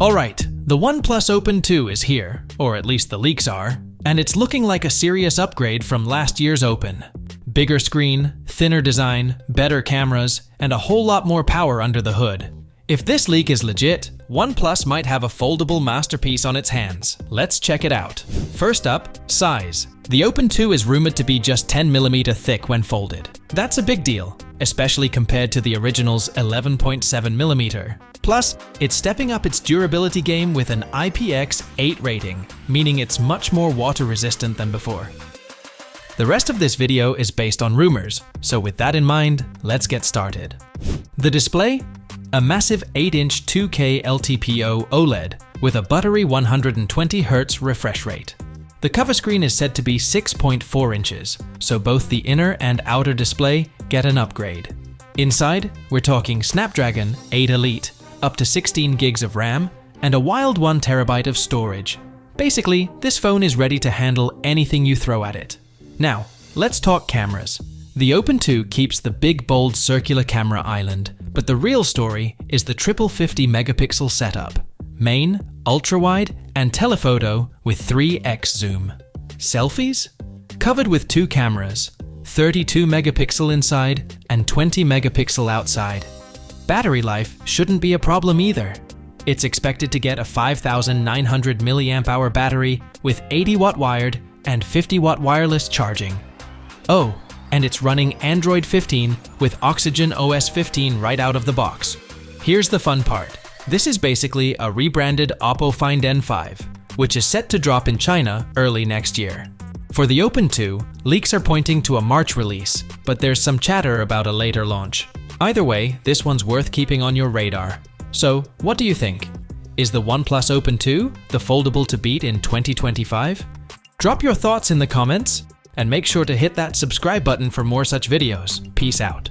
Alright, the OnePlus Open 2 is here, or at least the leaks are, and it's looking like a serious upgrade from last year's Open. Bigger screen, thinner design, better cameras, and a whole lot more power under the hood. If this leak is legit, OnePlus might have a foldable masterpiece on its hands. Let's check it out. First up, size. The Open 2 is rumored to be just 10mm thick when folded. That's a big deal, especially compared to the original's 11.7mm. Plus, it's stepping up its durability game with an IPX8 rating, meaning it's much more water resistant than before. The rest of this video is based on rumors, so with that in mind, let's get started. The display? A massive 8-inch 2K LTPO OLED with a buttery 120Hz refresh rate. The cover screen is said to be 6.4 inches, so both the inner and outer display get an upgrade. Inside, we're talking Snapdragon 8 Elite, up to 16 gigs of RAM, and a wild 1 terabyte of storage. Basically, this phone is ready to handle anything you throw at it. Now, let's talk cameras. The Open 2 keeps the big, bold circular camera island, but the real story is the triple 50-megapixel setup. Main, ultra-wide, and telephoto with 3x zoom. Selfies? Covered with two cameras, 32 megapixel inside and 20 megapixel outside. Battery life shouldn't be a problem either. It's expected to get a 5,900 mAh battery with 80-watt wired and 50-watt wireless charging. Oh, and it's running Android 15 with Oxygen OS 15 right out of the box. Here's the fun part. This is basically a rebranded Oppo Find N5, which is set to drop in China early next year. For the Open 2, leaks are pointing to a March release, but there's some chatter about a later launch. Either way, this one's worth keeping on your radar. So, what do you think? Is the OnePlus Open 2 the foldable to beat in 2025? Drop your thoughts in the comments, and make sure to hit that subscribe button for more such videos. Peace out.